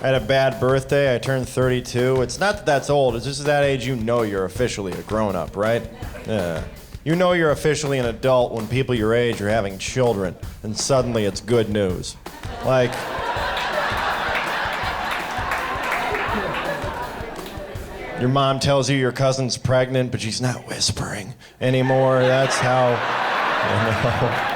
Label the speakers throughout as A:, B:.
A: I had a bad birthday. I turned 32. It's not that that's old. It's just at that age you know you're officially a grown-up, right? Yeah. You know you're officially an adult when people your age are having children, and suddenly it's good news. Like... Your mom tells you your cousin's pregnant, but she's not whispering anymore. That's how, you know.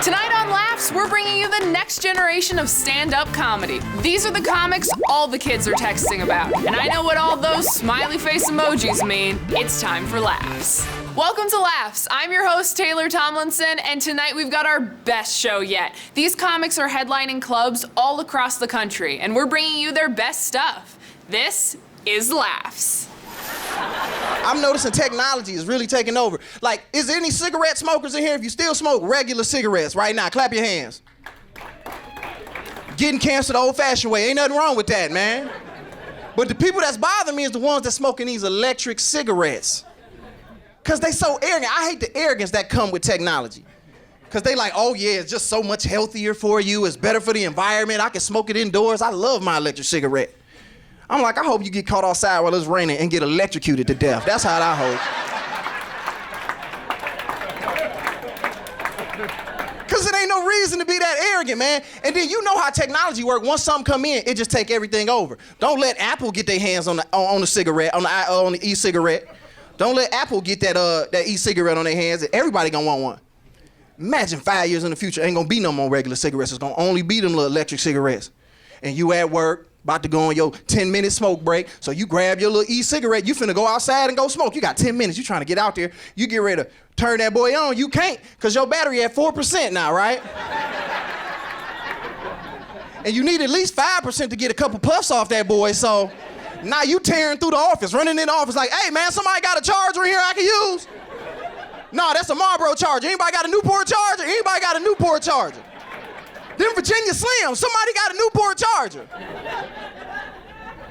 B: Tonight on Laughs, we're bringing you the next generation of stand-up comedy. These are the comics all the kids are texting about. And I know what all those smiley face emojis mean. It's time for Laughs. Welcome to Laughs. I'm your host, Taylor Tomlinson, and tonight we've got our best show yet. These comics are headlining clubs all across the country, and we're bringing you their best stuff. This is Laughs.
C: I'm noticing technology is really taking over. Like, is there any cigarette smokers in here? If you still smoke regular cigarettes right now, clap your hands. Getting cancer the old-fashioned way. Ain't nothing wrong with that, man. But the people that's bothering me is the ones that smoking these electric cigarettes. Because they so arrogant. I hate the arrogance that come with technology. Because they like, oh yeah, it's just so much healthier for you. It's better for the environment. I can smoke it indoors. I love my electric cigarette. I'm like, I hope you get caught outside while it's raining and get electrocuted to death. That's how I hope. Because it ain't no reason to be that arrogant, man. And then you know how technology works. Once something come in, it just take everything over. Don't let Apple get their hands on the cigarette, on the e-cigarette. Don't let Apple get that e-cigarette on their hands. Everybody gonna want one. Imagine 5 years in the future, ain't gonna be no more regular cigarettes. It's gonna only be them little electric cigarettes. And you at work, about to go on your 10-minute smoke break, so you grab your little e-cigarette, you finna go outside and go smoke. You got 10 minutes, you trying to get out there, you get ready to turn that boy on, you can't, because your battery at 4% now, right? And you need at least 5% to get a couple puffs off that boy, so now you tearing through the office, running in the office like, hey man, somebody got a charger in here I can use? No, that's a Marlboro charger. Anybody got a Newport charger? Anybody got a Newport charger? Them Virginia Slims, somebody got a Newport charger.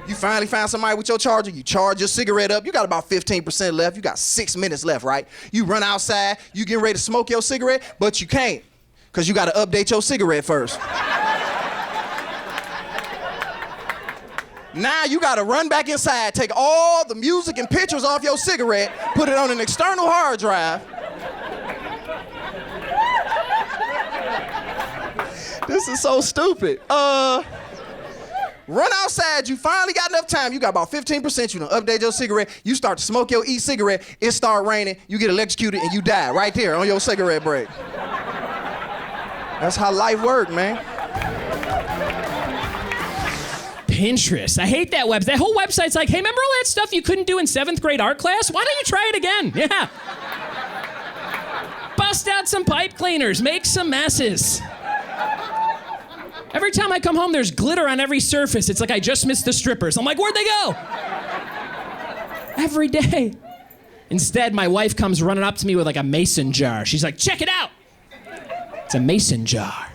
C: You finally find somebody with your charger, you charge your cigarette up, you got about 15% left, you got 6 minutes left, right? You run outside, you getting ready to smoke your cigarette, but you can't, because you got to update your cigarette first. Now you got to run back inside, take all the music and pictures off your cigarette, put it on an external hard drive. This is so stupid. Run outside, you finally got enough time, you got about 15%, you done update your cigarette, you start to smoke your e-cigarette, it start raining, you get electrocuted, and you die right there on your cigarette break. That's how life works, man.
D: Pinterest. I hate that website. That whole website's like, hey, remember all that stuff you couldn't do in 7th grade art class? Why don't you try it again? Yeah. Bust out some pipe cleaners, make some messes. Every time I come home, there's glitter on every surface. It's like I just missed the strippers. I'm like, where'd they go? Every day. Instead, my wife comes running up to me with like a mason jar. She's like, check it out. It's a mason jar.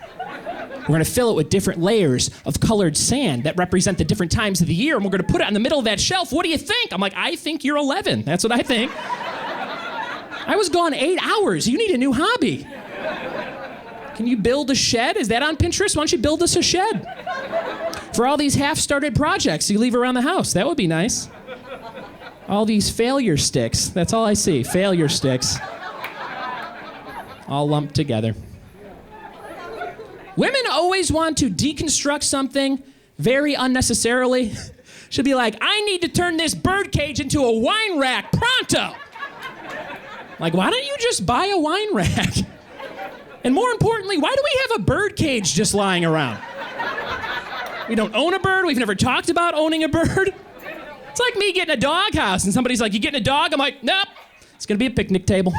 D: We're gonna fill it with different layers of colored sand that represent the different times of the year, and we're gonna put it on the middle of that shelf. What do you think? I'm like, I think you're 11. That's what I think. I was gone 8 hours. You need a new hobby. Can you build a shed? Is that on Pinterest? Why don't you build us a shed? For all these half-started projects you leave around the house. That would be nice. All these failure sticks. That's all I see. Failure sticks. All lumped together. Women always want to deconstruct something very unnecessarily. She'll be like, I need to turn this birdcage into a wine rack pronto. Like, why don't you just buy a wine rack? And more importantly, why do we have a bird cage just lying around? We don't own a bird. We've never talked about owning a bird. It's like me getting a doghouse and somebody's like, you getting a dog? I'm like, nope. It's gonna be a picnic table.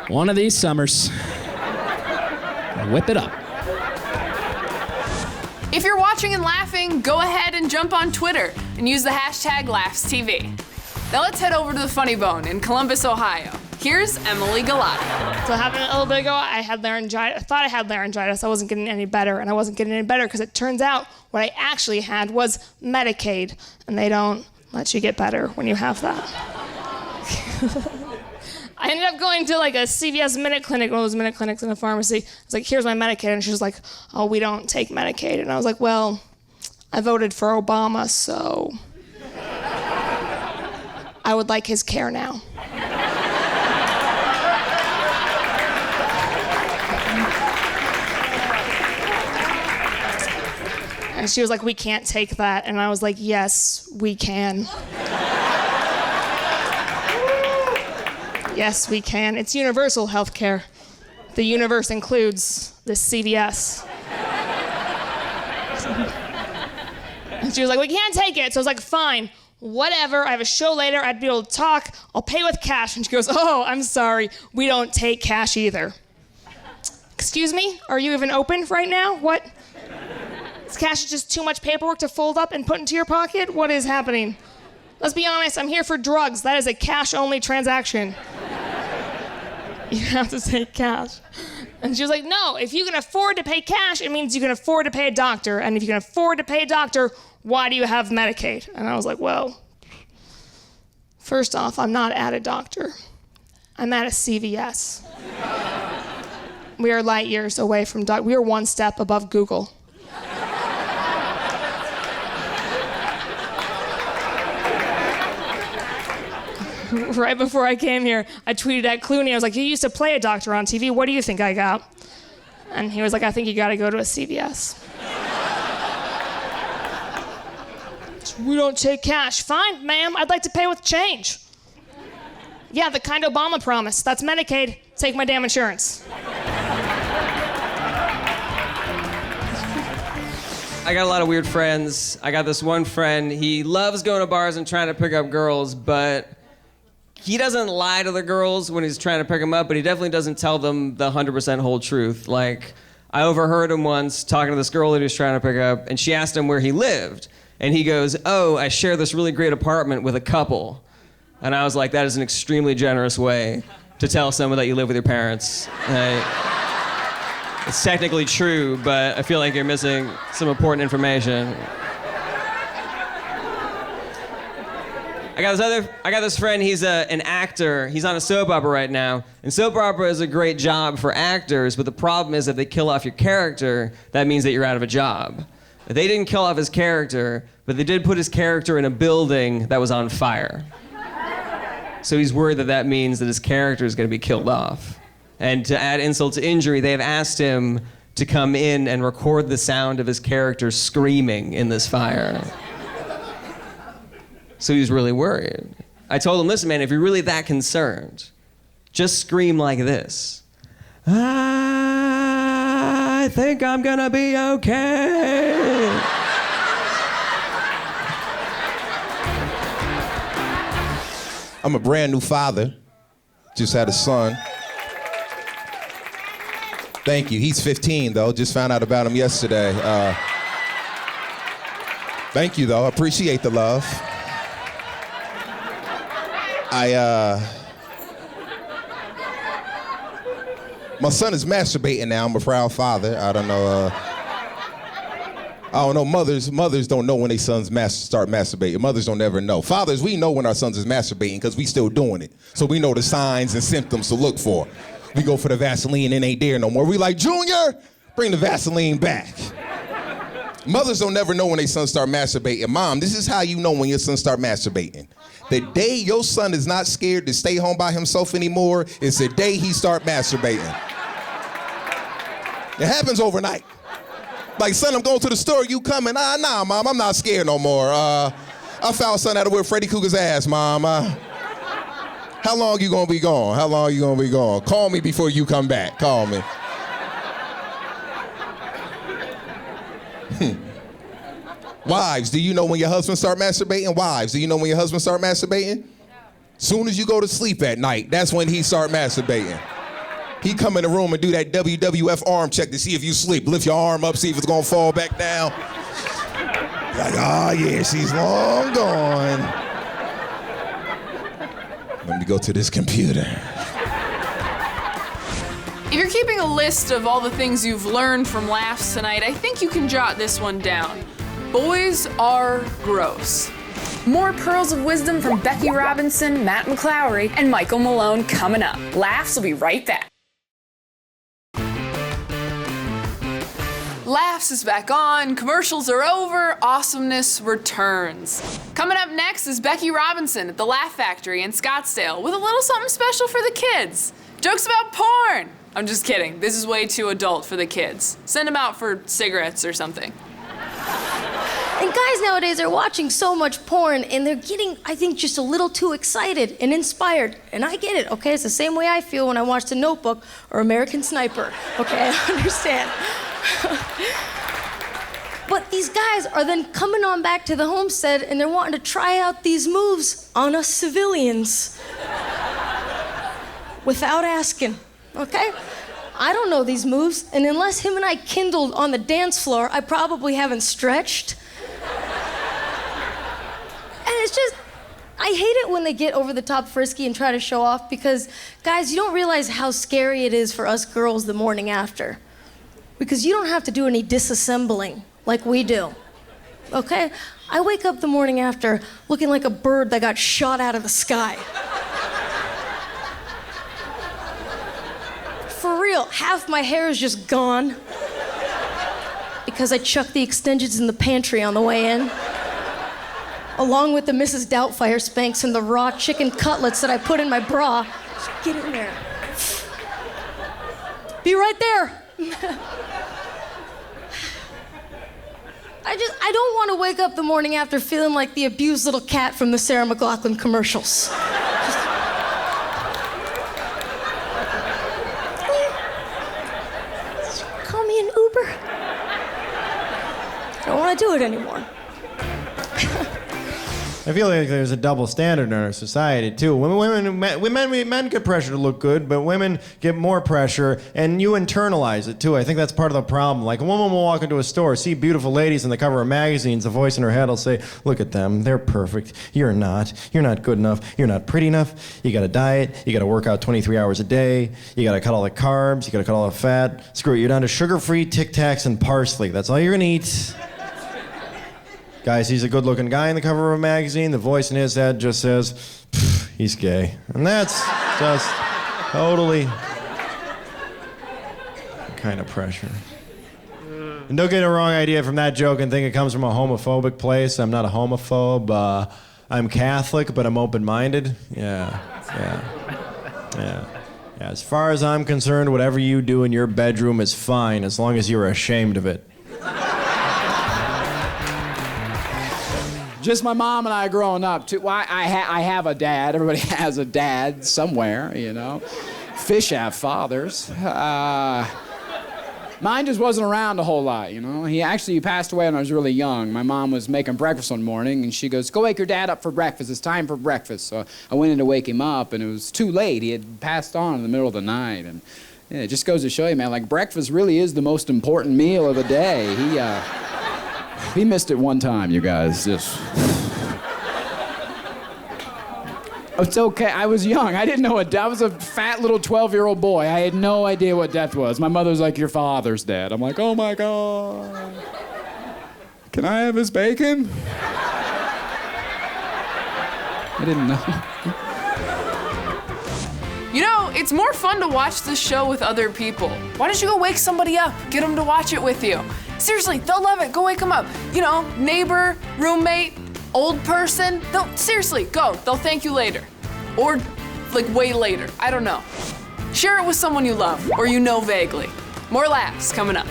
D: One of these summers. I'll whip it up.
B: If you're watching and laughing, go ahead and jump on Twitter and use the hashtag LaughsTV. Now let's head over to the Funny Bone in Columbus, Ohio. Here's Emily Galati.
E: So happened a little bit ago, I had laryngitis. I thought I had laryngitis. I wasn't getting any better, and I wasn't getting any better because it turns out what I actually had was Medicaid, and they don't let you get better when you have that. I ended up going to like a CVS Minute Clinic, one of those Minute Clinics in a pharmacy. I was like, here's my Medicaid. And she was like, oh, we don't take Medicaid. And I was like, well, I voted for Obama, so I would like his care now. And she was like, we can't take that. And I was like, yes, we can. Yes, we can. It's universal health care. The universe includes this CVS. And she was like, we can't take it. So I was like, fine, whatever. I have a show later. I'd be able to talk. I'll pay with cash. And she goes, oh, I'm sorry. We don't take cash either. Excuse me? Are you even open right now? What? Is cash just too much paperwork to fold up and put into your pocket? What is happening? Let's be honest, I'm here for drugs. That is a cash-only transaction. You have to take cash. And she was like, no, if you can afford to pay cash, it means you can afford to pay a doctor. And if you can afford to pay a doctor, why do you have Medicaid? And I was like, well, first off, I'm not at a doctor. I'm at a CVS. We are light years away from we are one step above Google. Right before I came here, I tweeted at Clooney. I was like, you used to play a doctor on TV. What do you think I got? And he was like, I think you got to go to a CVS. We don't take cash. Fine, ma'am. I'd like to pay with change. Yeah, the kind Obama promised. That's Medicaid. Take my damn insurance.
F: I got a lot of weird friends. I got this one friend. He loves going to bars and trying to pick up girls, but he doesn't lie to the girls when he's trying to pick them up, but he definitely doesn't tell them the 100% whole truth. Like, I overheard him once talking to this girl that he was trying to pick up, and she asked him where he lived. And he goes, oh, I share this really great apartment with a couple. And I was like, that is an extremely generous way to tell someone that you live with your parents. It's technically true, but I feel like you're missing some important information. I got this friend, he's an actor. He's on a soap opera right now. And soap opera is a great job for actors, but the problem is if they kill off your character, that means that you're out of a job. They didn't kill off his character, but they did put his character in a building that was on fire. So he's worried that that means that his character is going to be killed off. And to add insult to injury, they have asked him to come in and record the sound of his character screaming in this fire. So he's really worried. I told him, listen, man, if you're really that concerned, just scream like this. I think I'm gonna be okay.
G: I'm a brand new father. Just had a son. Thank you. He's 15, though. Just found out about him yesterday. Thank you, though. I appreciate the love. My son is masturbating now. I'm a proud father. I don't know. Mothers don't know when their sons start masturbating. Mothers don't ever know. Fathers, we know when our sons is masturbating because we still doing it. So we know the signs and symptoms to look for. We go for the Vaseline and ain't there no more. We like, Junior, bring the Vaseline back. Mothers don't never know when their sons start masturbating. Mom, this is how you know when your son start masturbating. The day your son is not scared to stay home by himself anymore is the day he start masturbating. It happens overnight. Like, son, I'm going to the store, you coming? Nah, Mom, I'm not scared no more. I found son out of whip Freddy Cougar's ass, Mom. How long you gonna be gone? How long you gonna be gone? Call me before you come back. Call me. Wives, do you know when your husband start masturbating? Wives, do you know when your husband start masturbating? Soon as you go to sleep at night, that's when he start masturbating. He come in the room and do that WWF arm check to see if you sleep. Lift your arm up, see if it's gonna fall back down. Like, oh yeah, she's long gone. Let me go to this computer.
B: If you're keeping a list of all the things you've learned from laughs tonight, I think you can jot this one down. Boys are gross. More pearls of wisdom from Becky Robinson, Matt McClowry, and Michael Malone coming up. Laughs will be right back. Laughs is back on, commercials are over, awesomeness returns. Coming up next is Becky Robinson at the Laugh Factory in Scottsdale with a little something special for the kids. Jokes about porn. I'm just kidding, this is way too adult for the kids. Send them out for cigarettes or something.
H: And guys nowadays are watching so much porn and they're getting, I think, just a little too excited and inspired. And I get it, okay? It's the same way I feel when I watch The Notebook or American Sniper, okay? I understand. But these guys are then coming on back to the homestead and they're wanting to try out these moves on us civilians. Without asking, okay? I don't know these moves, and unless him and I kindled on the dance floor, I probably haven't stretched. And it's just, I hate it when they get over the top frisky and try to show off because, guys, you don't realize how scary it is for us girls the morning after. Because you don't have to do any disassembling like we do, okay? I wake up the morning after looking like a bird that got shot out of the sky. For real, half my hair is just gone because I chucked the extensions in the pantry on the way in, along with the Mrs. Doubtfire Spanx and the raw chicken cutlets that I put in my bra. Just get in there. Be right there. I don't want to wake up the morning after feeling like the abused little cat from the Sarah McLachlan commercials. Call me an Uber. I don't want to do it anymore.
A: I feel like there's a double standard in our society too. Men get pressure to look good, but women get more pressure, and you internalize it too. I think that's part of the problem. Like a woman will walk into a store, see beautiful ladies on the cover of magazines, the voice in her head will say, "Look at them, they're perfect. You're not. You're not good enough. You're not pretty enough. You got to diet. You got to work out 23 hours a day. You got to cut all the carbs. You got to cut all the fat. Screw it. You're down to sugar-free Tic Tacs and parsley. That's all you're gonna eat." Guy sees a good-looking guy in the cover of a magazine, the voice in his head just says, "He's gay." And that's just totally kind of pressure. And don't get a wrong idea from that joke and think it comes from a homophobic place. I'm not a homophobe. I'm Catholic, but I'm open-minded. Yeah. As far as I'm concerned, whatever you do in your bedroom is fine, as long as you're ashamed of it.
I: Just my mom and I growing up, too. Well, I have a dad. Everybody has a dad somewhere, you know. Fish have fathers. Mine just wasn't around a whole lot, you know. He passed away when I was really young. My mom was making breakfast one morning, and she goes, "Go wake your dad up for breakfast. It's time for breakfast." So I went in to wake him up, and it was too late. He had passed on in the middle of the night. And yeah, it just goes to show you, man, like, breakfast really is the most important meal of the day. He missed it one time, you guys. Just... It's okay. I was young. I didn't know what I was a fat little 12-year-old boy. I had no idea what death was. My mother's like, "Your father's dead." I'm like, "Oh my God. Can I have his bacon?" I didn't know.
B: You know, it's more fun to watch this show with other people. Why don't you go wake somebody up? Get them to watch it with you. Seriously, they'll love it. Go wake them up. You know, neighbor, roommate, old person. Seriously, go. They'll thank you later. Or, like, way later. I don't know. Share it with someone you love, or you know vaguely. More laughs coming up.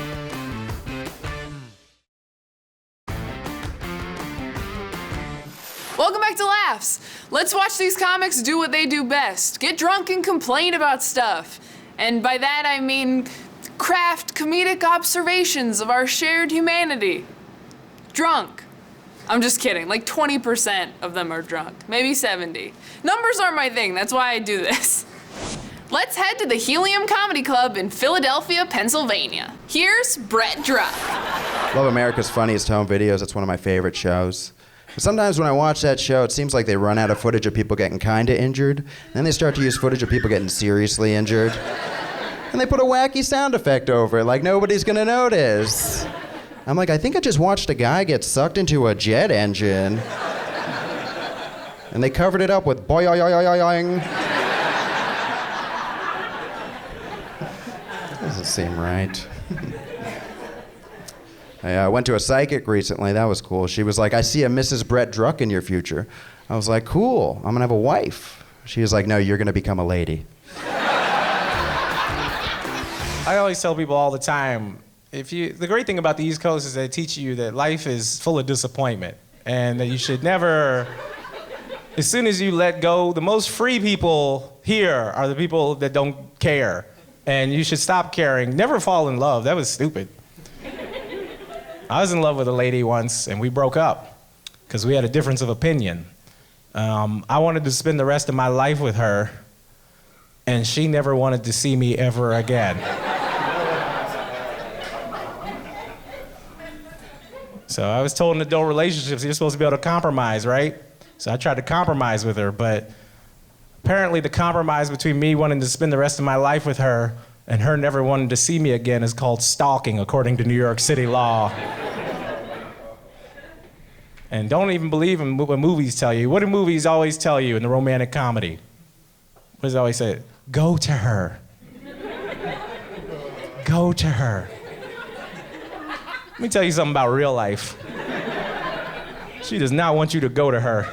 B: Welcome back to Laughs. Let's watch these comics do what they do best. Get drunk and complain about stuff. And by that I mean craft comedic observations of our shared humanity. Drunk. I'm just kidding, like 20% of them are drunk, maybe 70. Numbers aren't my thing, that's why I do this. Let's head to the Helium Comedy Club in Philadelphia, Pennsylvania. Here's Brett Druck.
J: Love America's Funniest Home Videos, that's one of my favorite shows. But sometimes when I watch that show, it seems like they run out of footage of people getting kinda injured, then they start to use footage of people getting seriously injured. And they put a wacky sound effect over it, like nobody's gonna notice. I'm like, I think I just watched a guy get sucked into a jet engine. And they covered it up with boing. Doesn't seem right. I went to a psychic recently. That was cool. She was like, I see a Mrs. Brett Druck in your future. I was like, cool. I'm going to have a wife. She was like, no, you're going to become a lady.
K: I always tell people all the time, the great thing about the East Coast is they teach you that life is full of disappointment and that you should never, as soon as you let go, the most free people here are the people that don't care. And you should stop caring. Never fall in love. That was stupid. I was in love with a lady once, and we broke up because we had a difference of opinion. I wanted to spend the rest of my life with her, and she never wanted to see me ever again. So I was told in adult relationships, you're supposed to be able to compromise, right? So I tried to compromise with her, but apparently the compromise between me wanting to spend the rest of my life with her and her never wanting to see me again is called stalking, according to New York City law. And don't even believe in what movies tell you. What do movies always tell you in the romantic comedy? What does it always say? Go to her. Go to her. Let me tell you something about real life. She does not want you to go to her.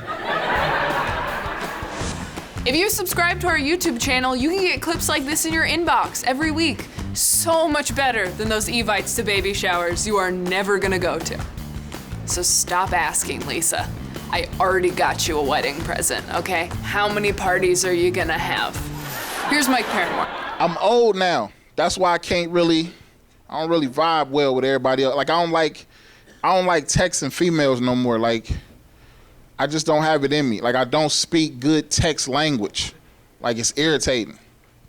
B: If you subscribe to our YouTube channel, you can get clips like this in your inbox every week. So much better than those Evites to baby showers you are never gonna go to. So stop asking, Lisa. I already got you a wedding present, okay? How many parties are you gonna have? Here's Mike Paramore.
L: I'm old now. That's why I don't really vibe well with everybody else. Like I don't like texting females no more. Like I just don't have it in me. Like I don't speak good text language. Like it's irritating.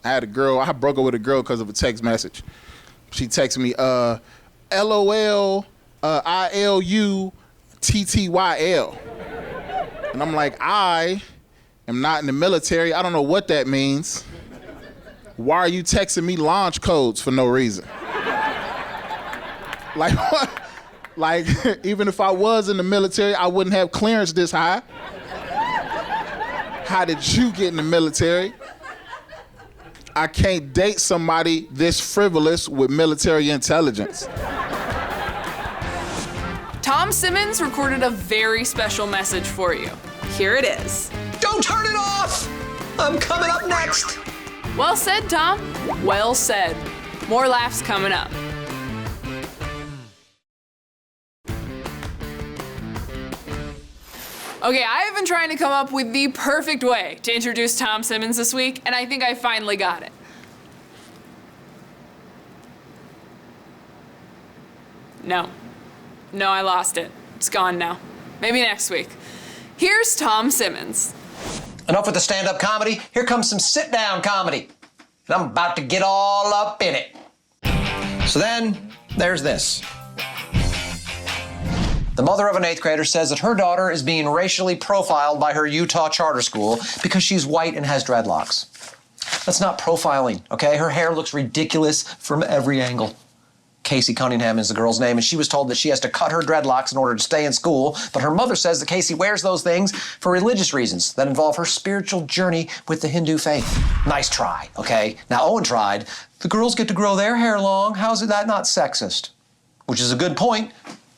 L: I broke up with a girl because of a text message. She texted me, LOL, ILUTTYL. And I'm like, I am not in the military. I don't know what that means. Why are you texting me launch codes for no reason? Like what? Like, even if I was in the military, I wouldn't have clearance this high. How did you get in the military? I can't date somebody this frivolous with military intelligence.
B: Tom Simmons recorded a very special message for you. Here it is.
M: Don't turn it off! I'm coming up next.
B: Well said, Tom. Well said. More laughs coming up. Okay, I have been trying to come up with the perfect way to introduce Tom Simmons this week, and I think I finally got it. No, I lost it. It's gone now. Maybe next week. Here's Tom Simmons.
M: Enough with the stand-up comedy. Here comes some sit-down comedy. And I'm about to get all up in it. So then, there's this. The mother of an 8th grader says that her daughter is being racially profiled by her Utah charter school because she's white and has dreadlocks. That's not profiling, okay? Her hair looks ridiculous from every angle. Casey Cunningham is the girl's name, and she was told that she has to cut her dreadlocks in order to stay in school, but her mother says that Casey wears those things for religious reasons that involve her spiritual journey with the Hindu faith. Nice try, okay? Now, Owen tried. The girls get to grow their hair long. How is that not sexist? Which is a good point,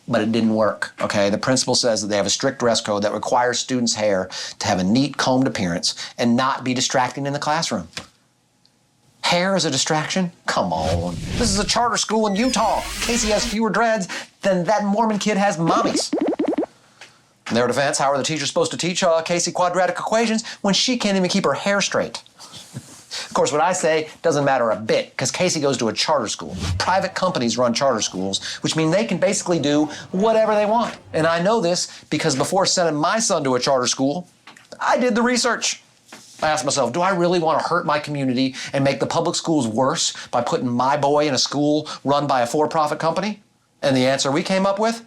M: but it didn't work, okay? The principal says that they have a strict dress code that requires students' hair to have a neat, combed appearance and not be distracting in the classroom. Hair is a distraction? Come on. This is a charter school in Utah. Casey has fewer dreads than that Mormon kid has mommies. In their defense, how are the teachers supposed to teach Casey quadratic equations when she can't even keep her hair straight? Of course, what I say doesn't matter a bit, because Casey goes to a charter school. Private companies run charter schools, which mean they can basically do whatever they want. And I know this because before sending my son to a charter school, I did the research. I asked myself, do I really want to hurt my community and make the public schools worse by putting my boy in a school run by a for-profit company? And the answer we came up with?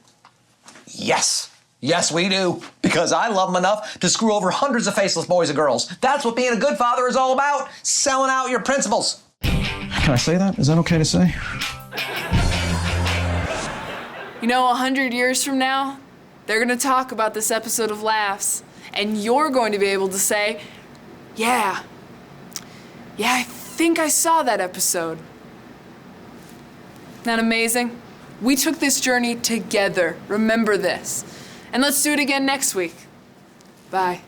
M: Yes. Yes, we do. Because I love them enough to screw over hundreds of faceless boys and girls. That's what being a good father is all about. Selling out your principles.
N: Can I say that? Is that okay to say?
B: You know, 100 years from now, they're gonna talk about this episode of Laughs. And you're going to be able to say, yeah, I think I saw that episode. Isn't that amazing? We took this journey together. Remember this. And let's do it again next week. Bye.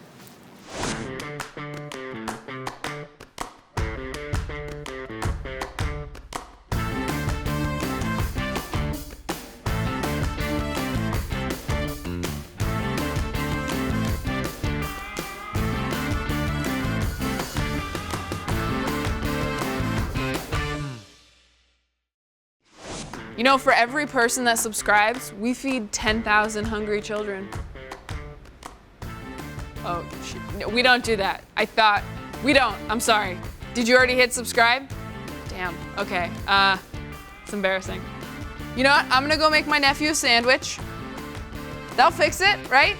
B: You know, for every person that subscribes, we feed 10,000 hungry children. Oh, no, we don't do that. We don't, I'm sorry. Did you already hit subscribe? Damn, okay, it's embarrassing. You know what, I'm gonna go make my nephew a sandwich. That'll fix it, right?